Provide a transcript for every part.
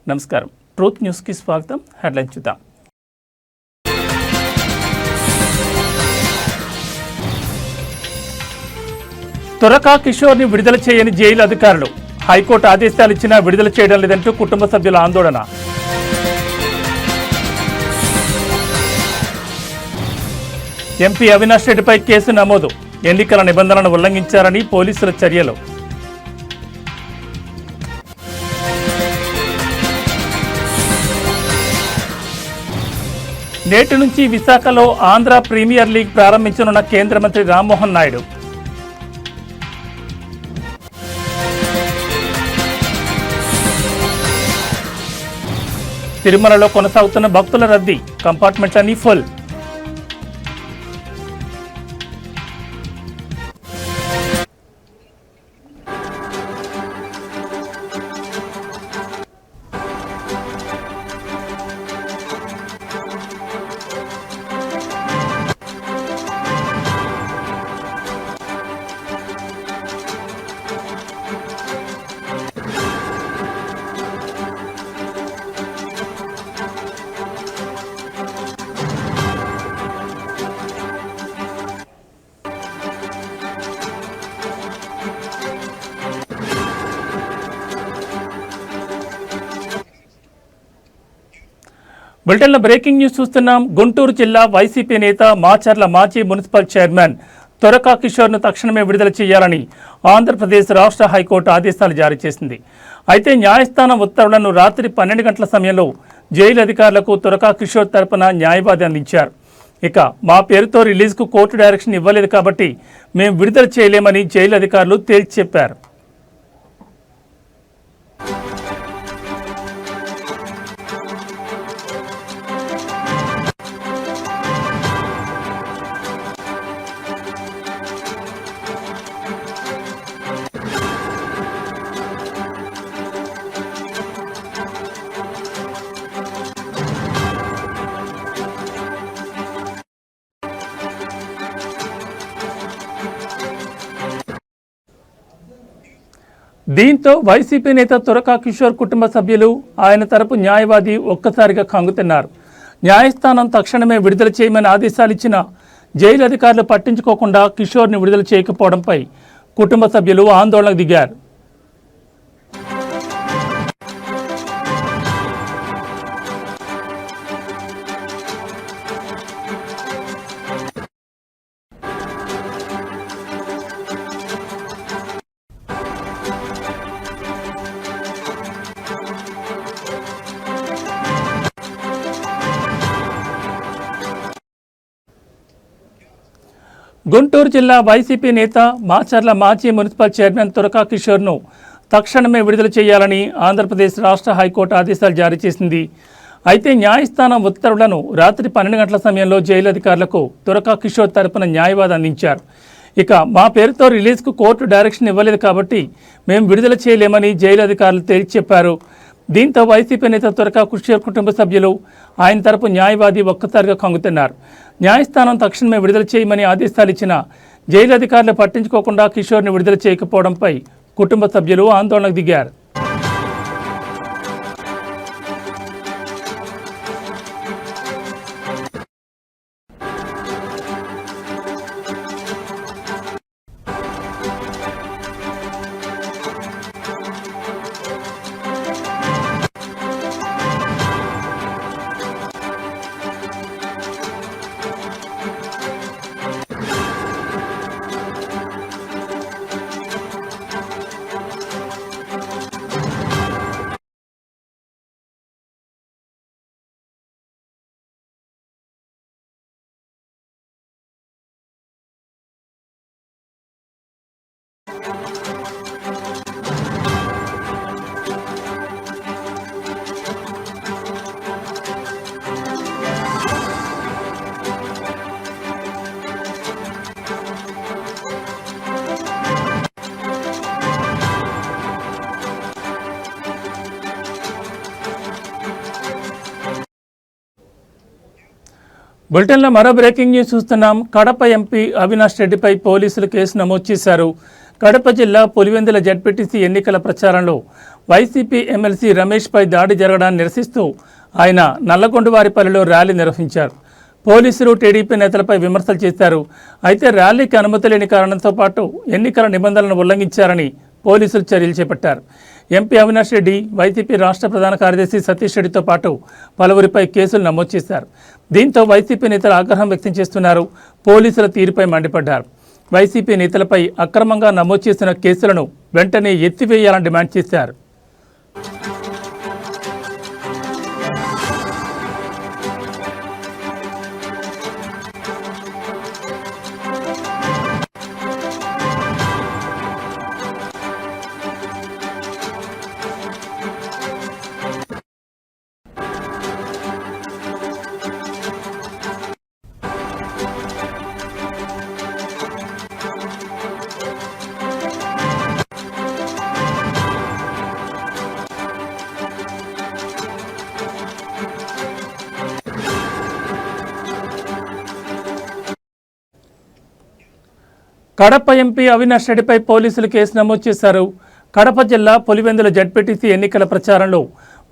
నమస్కారం. ట్రూత్ న్యూస్కి స్వాగతం. హెడ్లైన్స్ చూద్దాం. తురకా కిషోర్ని విడుదల చేయని జైలు అధికారులు. హైకోర్టు ఆదేశాలు ఇచ్చినా విడుదల చేయడం లేదంటూ కుటుంబ సభ్యుల ఆందోళన. ఎంపీ అవినాష్ రెడ్డిపై కేసు నమోదు. ఎన్నికల నిబంధనలను ఉల్లంఘించారని పోలీసుల చర్యలు. నేటి నుంచి విశాఖలో ఆంధ్ర ప్రీమియర్ లీగ్ ప్రారంభించనున్న కేంద్ర మంత్రి రామ్మోహన్ నాయుడు. తిరుమలలో కొనసాగుతున్న భక్తుల రద్దీ. కంపార్ట్మెంట్లన్నీ ఫుల్. బులెటిన్లో బ్రేకింగ్ న్యూస్ చూస్తున్నాం. గుంటూరు జిల్లా వైసీపీ నేత మాచర్ల మాజీ మున్సిపల్ చైర్మన్ తురకా కిషోర్ను తక్షణమే విడుదల చేయాలని ఆంధ్రప్రదేశ్ రాష్ట్ర హైకోర్టు ఆదేశాలు జారీ చేసింది. అయితే న్యాయస్థానం ఉత్తర్వులను రాత్రి 12 గంటల సమయంలో జైలు అధికారులకు తురకా కిషోర్ తరపున న్యాయవాది అందించారు. ఇక మా పేరుతో రిలీజ్కు కోర్టు డైరెక్షన్ ఇవ్వలేదు కాబట్టి మేము విడుదల చేయలేమని జైలు అధికారులు తేల్చి చెప్పారు. దీంతో వైసీపీ నేత తురకా కిషోర్ కుటుంబ సభ్యులు, ఆయన తరపు న్యాయవాది ఒక్కసారిగా కంగుతున్నారు. న్యాయస్థానం తక్షణమే విడుదల చేయమని ఆదేశాలు ఇచ్చిన జైలు అధికారులు పట్టించుకోకుండా కిషోర్ని విడుదల చేయకపోవడంపై కుటుంబ సభ్యులు ఆందోళనకు దిగారు. గుంటూరు జిల్లా వైసీపీ నేత మాచర్ల మాజీ మున్సిపల్ చైర్మన్ తురకా కిషోర్ను తక్షణమే విడుదల చేయాలని ఆంధ్రప్రదేశ్ రాష్ట్ర హైకోర్టు ఆదేశాలు జారీ చేసింది. అయితే న్యాయస్థానం ఉత్తర్వులను రాత్రి 12 గంటల సమయంలో జైలు అధికారులకు తురకా కిషోర్ తరపున న్యాయవాది అందించారు. ఇక మా పేరుతో రిలీజ్కు కోర్టు డైరెక్షన్ ఇవ్వలేదు కాబట్టి మేము విడుదల చేయలేమని జైలు అధికారులు తేల్చి చెప్పారు. దీంతో వైసీపీ నేత తురకా కిషోర్ కుటుంబ సభ్యులు, ఆయన తరపు న్యాయవాది ఒక్కసారిగా కంగుతున్నారు. న్యాయస్థానం తక్షణమే విడుదల చేయమని ఆదేశాలు ఇచ్చిన జైలు అధికారులు పట్టించుకోకుండా కిషోర్ని విడుదల చేయకపోవడంపై కుటుంబ సభ్యులు ఆందోళనకు దిగారు. బులెటిన్లో మరో బ్రేకింగ్ న్యూస్ చూస్తున్నాం. కడప ఎంపీ అవినాష్ రెడ్డిపై పోలీసులు కేసు నమోదు చేశారు. కడప జిల్లా పులివెందుల జడ్పీటీసీ ఎన్నికల ప్రచారంలో వైసీపీ ఎమ్మెల్సీ రమేష్పై దాడి జరగడాన్ని నిరసిస్తూ ఆయన నల్లగొండవారిపల్లిలో ర్యాలీ నిర్వహించారు. పోలీసులు టీడీపీ నేతలపై విమర్శలు చేశారు. అయితే ర్యాలీకి అనుమతి లేని కారణంతో పాటు ఎన్నికల నిబంధనలను ఉల్లంఘించారని పోలీసులు చర్యలు చేపట్టారు. ఎంపీ అవినాష్ రెడ్డి, వైసీపీ రాష్ట్ర ప్రధాన కార్యదర్శి సతీష్ రెడ్డితో పాటు పలువురిపై కేసులు నమోదు చేశారు. దీంతో వైసీపీ నేతలు ఆగ్రహం వ్యక్తం చేస్తున్నారు. పోలీసుల తీరుపై మండిపడ్డారు. వైసీపీ నేతలపై అక్రమంగా నమోదు చేసిన కేసులను వెంటనే ఎత్తివేయాలని డిమాండ్ చేశారు. కడప ఎంపీ అవినాష్ రెడ్డిపై పోలీసులు కేసు నమోదు చేశారు. కడప జిల్లా పులివెందుల జడ్పీటీసీ ఎన్నికల ప్రచారంలో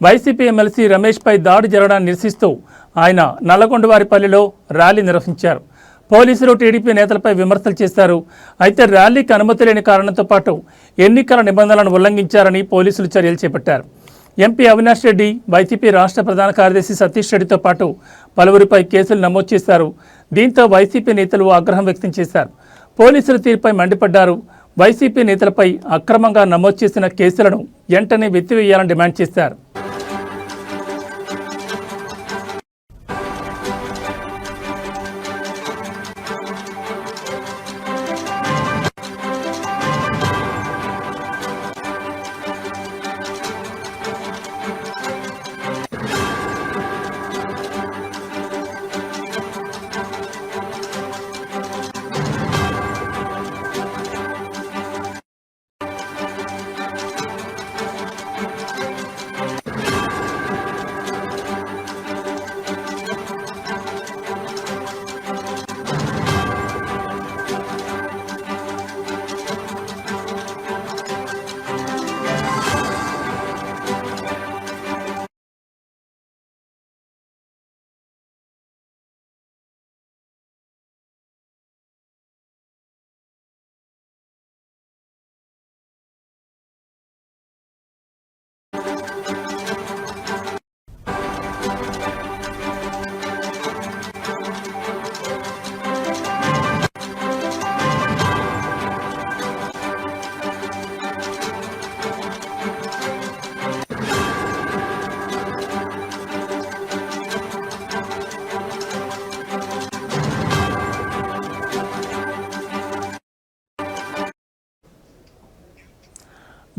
వైసీపీ ఎమ్మెల్సీ రమేష్పై దాడి జరగడాన్ని నిరసిస్తూ ఆయన నల్లగొండవారిపల్లిలో ర్యాలీ నిర్వహించారు. పోలీసులు టీడీపీ నేతలపై విమర్శలు చేశారు. అయితే ర్యాలీకి అనుమతి లేని కారణంతో పాటు ఎన్నికల నిబంధనలను ఉల్లంఘించారని పోలీసులు చర్యలు చేపట్టారు. ఎంపీ అవినాష్ రెడ్డి, వైసీపీ రాష్ట్ర ప్రధాన కార్యదర్శి సతీష్ రెడ్డితో పాటు పలువురిపై కేసులు నమోదు చేశారు. దీంతో వైసీపీ నేతలు ఆగ్రహం వ్యక్తం చేశారు. పోలీసుల తీరుపై మండిపడ్డారు. వైసీపీ నేతలపై అక్రమంగా నమోదు చేసిన కేసులను వెంటనే ఎత్తివేయాలని డిమాండ్ చేశారు.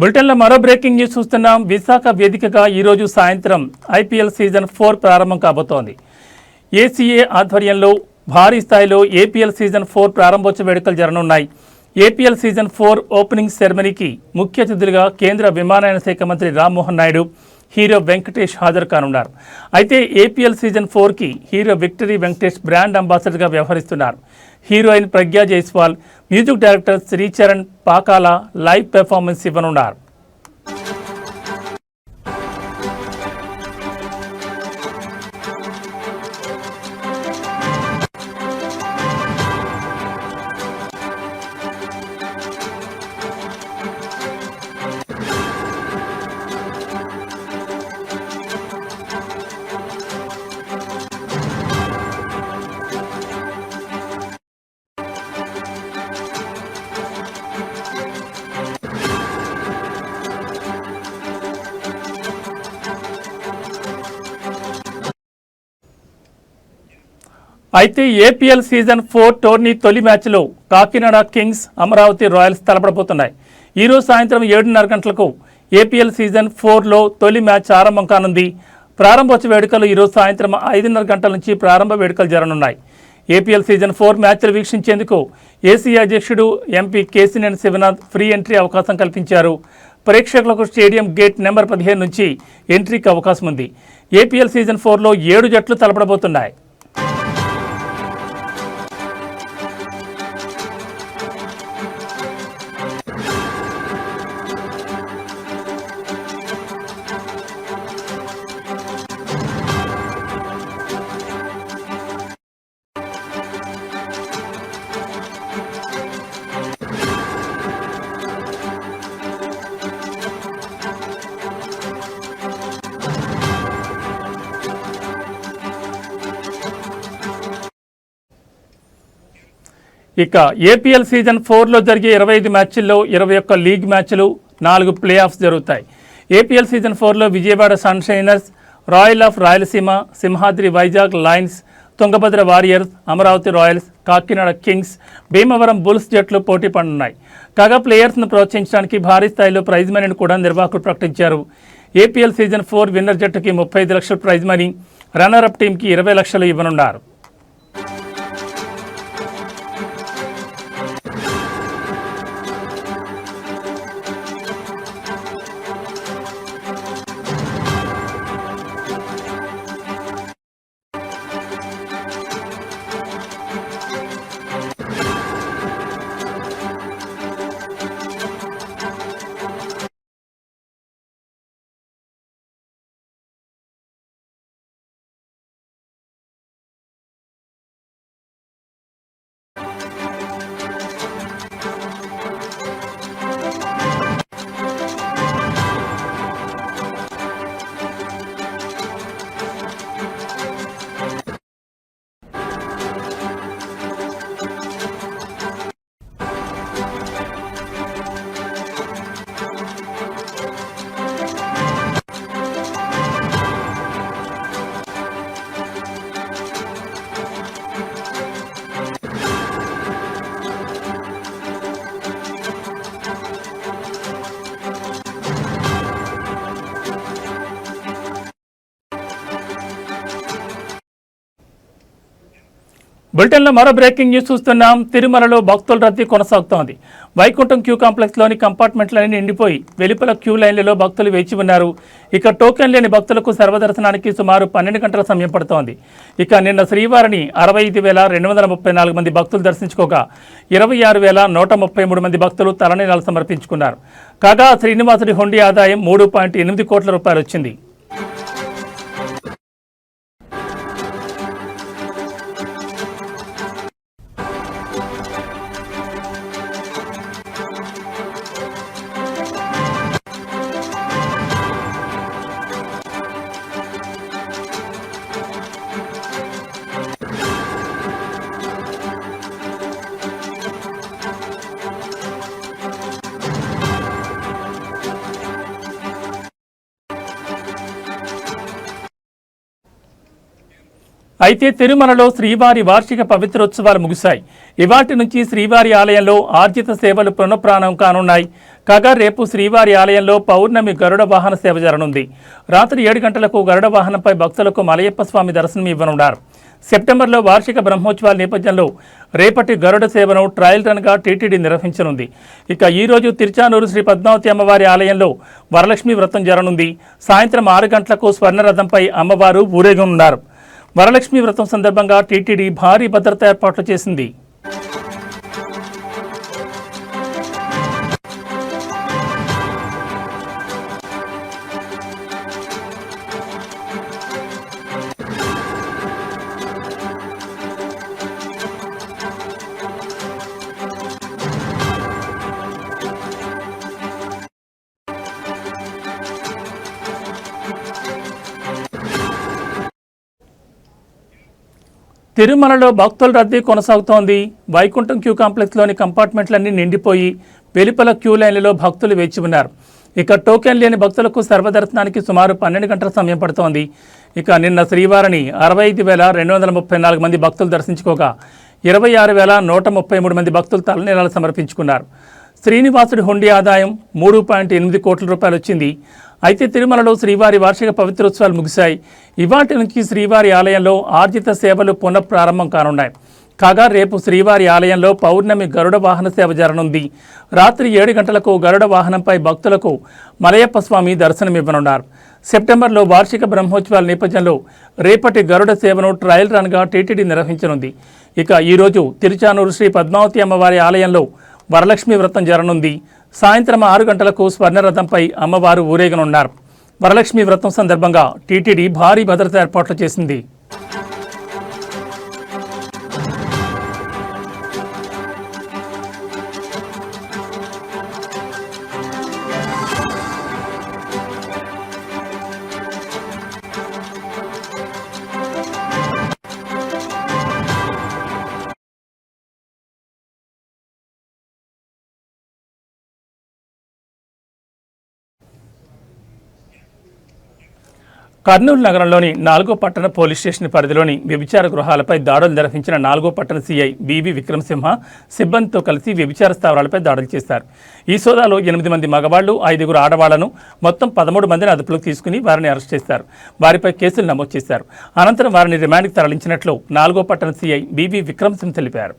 బులెటిన్లో మరో బ్రేకింగ్ న్యూస్ చూస్తున్నాం. విశాఖ వేదికగా ఈరోజు సాయంత్రం ఐపీఎల్ సీజన్ 4 ప్రారంభం కాబోతోంది. ఏసీఏ ఆధ్వర్యంలో భారీ స్థాయిలో ఏపీఎల్ సీజన్ 4 ప్రారంభోత్సవ వేడుకలు జరగనున్నాయి. ఏపీఎల్ సీజన్ 4 ఓపెనింగ్ సెరమనీకి ముఖ్య అతిథులుగా కేంద్ర విమానయాన శాఖ మంత్రి రామ్మోహన్ నాయుడు, హీరో వెంకటేష్ హాజరు కానున్నారు. అయితే ఏపీఎల్ సీజన్ 4కి హీరో విక్టరీ వెంకటేష్ బ్రాండ్ అంబాసిడర్గా వ్యవహరిస్తున్నారు. Heroine Pragya Jaiswal, music director Sricharan Pakala live performance ఇవ్వనున్నారు. అయితే ఏపీఎల్ సీజన్ 4 టోర్నీ తొలి మ్యాచ్లో కాకినాడ కింగ్స్, అమరావతి రాయల్స్ తలపడబోతున్నాయి. ఈరోజు సాయంత్రం 7:30 గంటలకు ఏపీఎల్ సీజన్ 4లో తొలి మ్యాచ్ ఆరంభం కానుంది. ప్రారంభోత్సవ వేడుకలు ఈరోజు సాయంత్రం 5:30 గంటల నుంచి ప్రారంభ వేడుకలు జరగనున్నాయి. ఏపీఎల్ సీజన్ 4 మ్యాచ్లు వీక్షించేందుకు ఏసీ అధ్యక్షుడు MP Kesineni Sivanath free entry అవకాశం కల్పించారు. ప్రేక్షకులకు స్టేడియం గేట్ నెంబర్ 15 నుంచి ఎంట్రీకి అవకాశం ఉంది. ఏపీఎల్ సీజన్ 4లో 7 జట్లు తలపడబోతున్నాయి. ఇక ఏపీఎల్ సీజన్ 4లో జరిగే 25 మ్యాచ్ల్లో 21 లీగ్ మ్యాచ్లు, 4 ప్లే ఆఫ్స్ జరుగుతాయి. ఏపీఎల్ సీజన్ 4లో Vijayawada sunshiners, royal of Rayalaseema, Simhadri Vizag lions, Tungabhadra warriors, Amaravati royals, Kakinada kings, Bhimavaram bulls జట్లు పోటీ పడనున్నాయి. కాగా ప్లేయర్స్ను ప్రోత్సహించడానికి భారీ స్థాయిలో ప్రైజ్ మనీని కూడా నిర్వాహకులు ప్రకటించారు. ఏపీఎల్ సీజన్ 4 విన్నర్ జట్టుకి 35 లక్షల ప్రైజ్ మనీ, రన్నర్ అప్ టీంకి 20 లక్షలు ఇవ్వనున్నారు. బులెటిన్లో మరో బ్రేకింగ్ న్యూస్ చూస్తున్నాం. తిరుమలలో భక్తుల రద్దీ కొనసాగుతోంది. వైకుంఠం క్యూ కాంప్లెక్స్లోని కంపార్ట్మెంట్లన్నీ నిండిపోయి వెలుపల క్యూ లైన్లలో భక్తులు వేచి ఉన్నారు. ఇక టోకెన్ లేని భక్తులకు సర్వదర్శనానికి సుమారు 12 గంటల సమయం పడుతోంది. ఇక నిన్న శ్రీవారిని 65,234 మంది భక్తులు దర్శించుకోగా 26,133 మంది భక్తులు తలనీలాలు సమర్పించుకున్నారు. కాగా శ్రీనివాసుడి హుండీ ఆదాయం 3.8 కోట్ల రూపాయలు వచ్చింది. అయితే తిరుమలలో శ్రీవారి వార్షిక పవిత్రోత్సవాలు ముగిశాయి. ఇవాటి నుంచి శ్రీవారి ఆలయంలో ఆర్జిత సేవలు పునఃప్రారంభం కానున్నాయి. కాగా రేపు శ్రీవారి ఆలయంలో పౌర్ణమి గరుడ వాహన సేవ జరగనుంది. రాత్రి 7 గంటలకు గరుడ వాహనంపై భక్తులకు మలయప్ప స్వామి దర్శనం ఇవ్వనున్నారు. సెప్టెంబర్లో వార్షిక బ్రహ్మోత్సవాల నేపథ్యంలో రేపటి గరుడ సేవను ట్రయల్ రన్గా టీటీడీ నిర్వహించనుంది. ఇక ఈరోజు తిరుచానూరు శ్రీ పద్మావతి అమ్మవారి ఆలయంలో వరలక్ష్మి వ్రతం జరగనుంది. సాయంత్రం 6 గంటలకు స్వర్ణరథంపై అమ్మవారు ఊరేగనున్నారు. వరలక్ష్మి వ్రతం సందర్భంగా టీటీడీ భారీ భద్రతా ఏర్పాట్లు చేసింది. తిరుమలలో భక్తుల రద్దీ కొనసాగుతోంది. వైకుంఠం క్యూ కాంప్లెక్స్లోని కంపార్ట్మెంట్లన్నీ నిండిపోయి వెలుపల క్యూ లైన్లలో భక్తులు వేచి ఉన్నారు. ఇక టోకెన్ లేని భక్తులకు సర్వదర్శనానికి సుమారు 12 గంటల సమయం పడుతోంది. ఇక నిన్న శ్రీవారిని 65,234 మంది భక్తులు దర్శించుకోగా 26,133 మంది భక్తులు తలనీలాలు సమర్పించుకున్నారు. శ్రీనివాసుడి హుండీ ఆదాయం 3.8 కోట్ల రూపాయలు వచ్చింది. అయితే తిరుమలలో శ్రీవారి వార్షిక పవిత్రోత్సవాలు ముగిశాయి. ఇవాటి నుంచి శ్రీవారి ఆలయంలో ఆర్జిత సేవలు పునఃప్రారంభం కానున్నాయి. కాగా రేపు శ్రీవారి ఆలయంలో పౌర్ణమి గరుడ వాహన సేవ జరగనుంది. రాత్రి 7 గంటలకు గరుడ వాహనంపై భక్తులకు మలయప్ప స్వామి దర్శనమివ్వనున్నారు. సెప్టెంబర్లో వార్షిక బ్రహ్మోత్సవాల నేపథ్యంలో రేపటి గరుడ సేవను ట్రయల్ రన్గా టీటీడీ నిర్వహించనుంది. ఇక ఈరోజు తిరుచానూరు శ్రీ పద్మావతి అమ్మవారి ఆలయంలో వరలక్ష్మి వ్రతం జరగనుంది. సాయంత్రం 6 గంటలకు స్వర్ణరథంపై అమ్మవారు ఊరేగనున్నారు. వరలక్ష్మి వ్రతం సందర్భంగా టీటీడీ భారీ భద్రతా ఏర్పాట్లు చేసింది. కర్నూలు నగరంలోని 4వ పట్టణ పోలీస్ స్టేషన్ పరిధిలోని వ్యభిచార గృహాలపై దాడులు నిర్వహించిన 4వ పట్టణ సీఐ బీవీ విక్రమసింహ సిబ్బందితో కలిసి వ్యభిచార స్థావరాలపై దాడులు చేశారు. ఈ సోదాలో 8 మంది మగవాళ్లు 5 ఆడవాళ్లను మొత్తం 13 మందిని అదుపులోకి తీసుకుని వారిని అరెస్ట్ చేశారు. వారిపై కేసులు నమోదు చేశారు. అనంతరం వారిని రిమాండ్కి తరలించినట్లు 4వ పట్టణ సీఐ బీవీ విక్రమసింహ తెలిపారు.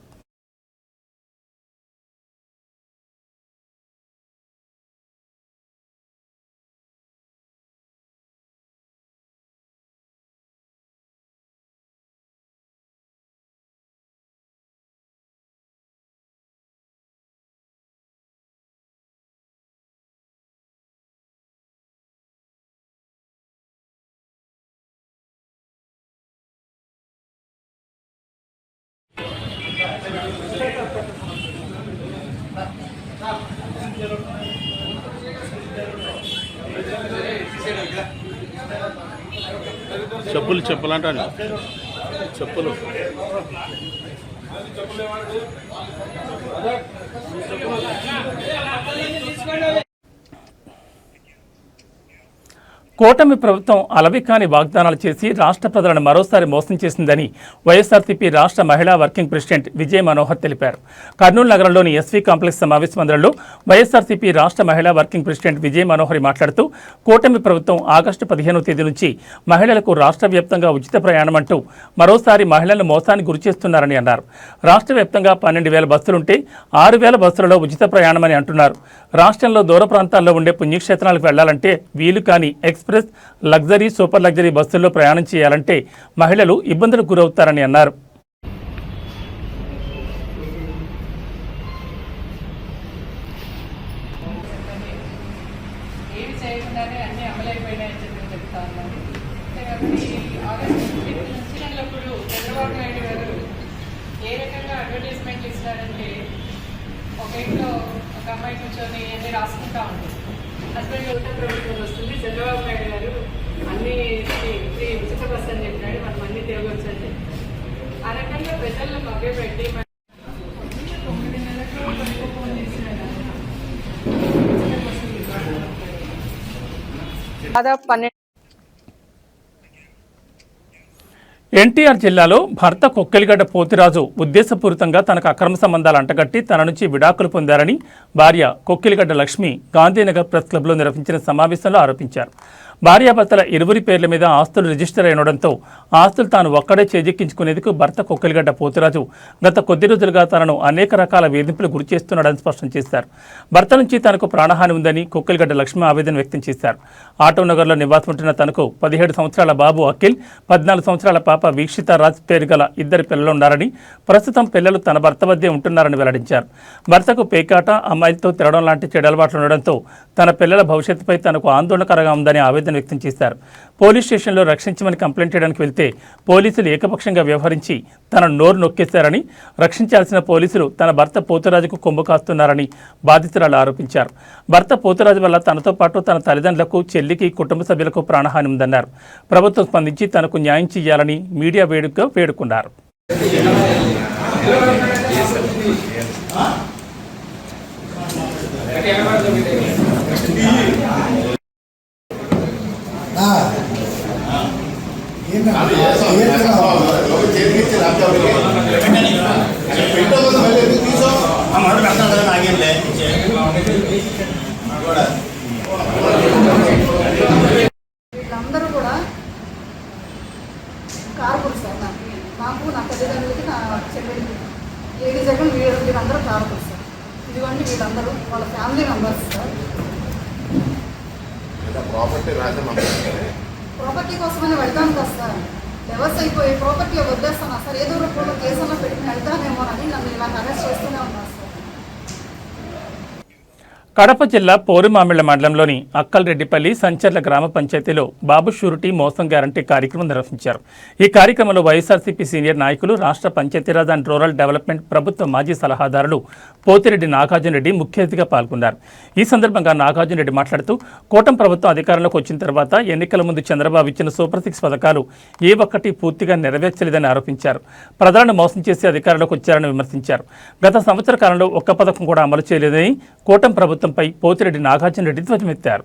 చెప్పులంటాను చెప్పులు కూటమి ప్రభుత్వం అలవికాని వాగ్దానాలు చేసి రాష్ట్ర ప్రజలను మరోసారి మోసం చేసిందని వైఎస్ఆర్సీపీ రాష్ట్ర మహిళా వర్కింగ్ ప్రెసిడెంట్ విజయ మనోహర్ తెలిపారు. కర్నూలు నగరంలోని ఎస్వీ కాంప్లెక్స్ సమావేశ మందిరంలో వైఎస్ఆర్సీపీ రాష్ట్ర మహిళా వర్కింగ్ ప్రెసిడెంట్ విజయ మనోహరి మాట్లాడుతూ కూటమి ప్రభుత్వం ఆగస్టు 15వ తేదీ నుంచి మహిళలకు రాష్ట్ర వ్యాప్తంగా ఉచిత ప్రయాణం అంటూ మరోసారి మహిళలను మోసానికి గురిచేస్తున్నారని అన్నారు. రాష్ట్ర వ్యాప్తంగా 12,000 బస్సులుంటే 6,000 బస్సులలో ఉచిత ప్రయాణమని అంటున్నారు. రాష్ట్రంలో దూర ప్రాంతాల్లో ఉండే పుణ్యక్షేత్రాలకు వెళ్లాలంటే వీలు కాని ఎక్స్ప్రెస్, లగ్జరీ, సూపర్ లగ్జరీ బస్సుల్లో ప్రయాణం చేయాలంటే మహిళలు ఇబ్బందులకు గురవుతారని అన్నారు. ఒక ఇంట్లో ఒక అమ్మాయి కూర్చొని అన్ని రాసుకుంటా ఉంటుంది. హస్బెండ్ ఉత్తర ప్రభుత్వం వస్తుంది, చంద్రబాబు నాయుడు గారు అన్ని ఫ్రీ ఉచిత బస్సు అని చెప్పినాడు, మనం అన్ని తిరగొచ్చు అని చెప్పి ఆ రకంగా ప్రజలను మభ్యపెట్టి 9 నెలలకు ఫోన్ చేసినాడు. దాదాపు 12 ఎన్టీఆర్ జిల్లాలో భర్త కొక్కెలిగడ్డ పోతిరాజు ఉద్దేశపూరితంగా తనకు అక్రమ సంబంధాలు అంటగట్టి తన నుంచి విడాకులు పొందారని భార్య కొక్కెలిగడ్డ లక్ష్మి గాంధీనగర్ ప్రెస్ క్లబ్లో నిర్వహించిన సమావేశంలో ఆరోపించారు. భార్యాభర్తల ఇరువురి పేర్ల మీద ఆస్తులు రిజిస్టర్ అయినడంతో ఆస్తులు తాను ఒక్కడే చేజెక్కించుకునేందుకు భర్త కొక్కెలిగడ్డ పోతిరాజు గత కొద్ది రోజులుగా తనను అనేక రకాల వేధింపులు గురిచేస్తున్నాడని స్పష్టం చేశారు. భర్త నుంచి తనకు ప్రాణహాని ఉందని కొక్కెలిగడ్డ లక్ష్మి ఆవేదన వ్యక్తం చేశారు. ఆటోనగర్లో నివాసం ఉంటున్న తనకు 17 సంవత్సరాల బాబు అఖిల్, 14 సంవత్సరాల పాప వీక్షిత రాజ్ పేరు గల 2 పిల్లలున్నారని, ప్రస్తుతం పిల్లలు తన భర్త వద్దే ఉంటున్నారని వెల్లడించారు. భర్తకు పేకాట, అమ్మాయిలతో తిరగడం లాంటి చెడు అలవాట్లు ఉండడంతో తన పిల్లల భవిష్యత్తుపై తనకు ఆందోళనకరంగా ఉందని ఆవేదన వ్యక్తం చేశారు. పోలీస్ స్టేషన్లో రక్షించమని కంప్లైంట్ చేయడానికి వెళ్తే పోలీసులు ఏకపక్షంగా వ్యవహరించి తన నోరు నొక్కేశారని, రక్షించాల్సిన పోలీసులు తన భర్త పోతురాజుకు కొమ్ము కాస్తున్నారని బాధితురాలు ఆరోపించారు. భర్త పోతురాజు వల్ల తనతో పాటు తన తల్లిదండ్రులకు, చెల్లికి, కుటుంబ సభ్యులకు ప్రాణహాని ఉందన్నారు. ప్రభుత్వం స్పందించి తనకు న్యాయం చేయాలని మీడియా వేడుకగా వేడుకున్నారు. వీళ్ళందరూ కూడా కారకులు సార్. నాకు నా తల్లిదండ్రులకి, నా చెల్లెలకి, ఏది జగన్ వీళ్ళందరూ కారకులు సార్. ఇదిగోండి వీళ్ళందరూ వాళ్ళ ఫ్యామిలీ మెంబర్స్ సార్. ప్రాపర్టీ కోసమని వెళ్తాను కదా సార్. డైవర్స్ అయిపోయి ప్రాపర్టీ వదిలేస్తాను సార్. ఏదో రూపంలో కేసులో పెట్టి వెళ్తానేమోనని నన్ను ఇలా అరెస్ట్ చేస్తూనే ఉన్నారు సార్. కడప జిల్లా పోరుమామిళ్ల మండలంలోని అక్కల్రెడ్డిపల్లి సంచర్ల గ్రామ పంచాయతీలో బాబు షూరిటీ మోసం గ్యారంటీ కార్యక్రమం నిర్వహించారు. ఈ కార్యక్రమంలో వైఎస్ఆర్సీపీ సీనియర్ నాయకులు, రాష్ట్ర పంచాయతీరాజ్ అండ్ రూరల్ డెవలప్మెంట్ ప్రభుత్వ మాజీ సలహాదారులు పోతిరెడ్డి నాగార్జున రెడ్డి ముఖ్య అతిథిగా పాల్గొన్నారు. ఈ సందర్భంగా నాగార్జున రెడ్డి మాట్లాడుతూ కూటమి ప్రభుత్వం అధికారంలోకి వచ్చిన తర్వాత ఎన్నికల ముందు చంద్రబాబు ఇచ్చిన సూపర్ 6 పథకాలు ఏ ఒక్కటి పూర్తిగా నెరవేర్చలేదని ఆరోపించారు. ప్రజలను మోసం చేసి అధికారంలోకి వచ్చారని విమర్శించారు. గత సంవత్సర కాలంలో ఒక్క పథకం కూడా అమలు చేయలేదని కూటమి ప్రభుత్వంపై పోతిరెడ్డి నాగార్జున రెడ్డి ధ్వజమెత్తారు.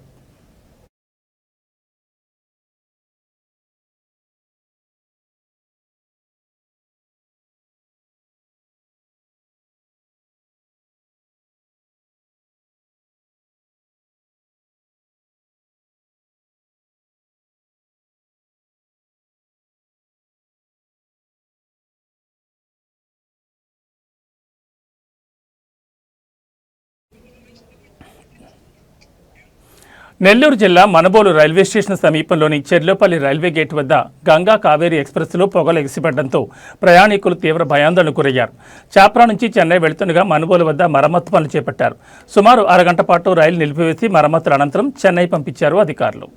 నెల్లూరు జిల్లా మనుబోలు రైల్వే స్టేషన్ సమీపంలోని చెర్లోపల్లి రైల్వే గేట్ వద్ద గంగా కావేరీ ఎక్స్ప్రెస్లో పొగలు ఎగిసిపడడంతో ప్రయాణికులు తీవ్ర భయాందోళనకు గురయ్యారు. చాప్రా నుంచి చెన్నై వెళుతుండగా మనుబోలు వద్ద మరమ్మతు పనులు చేపట్టారు. సుమారు అరగంట పాటు రైలు నిలిపివేసి మరమ్మతుల అనంతరం చెన్నై పంపించారు అధికారులు.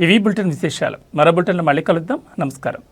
ఇవి బులెటిన్ విశేషాలు. మరో బులెటిన్లో మళ్ళీ కలుద్దాం. నమస్కారం.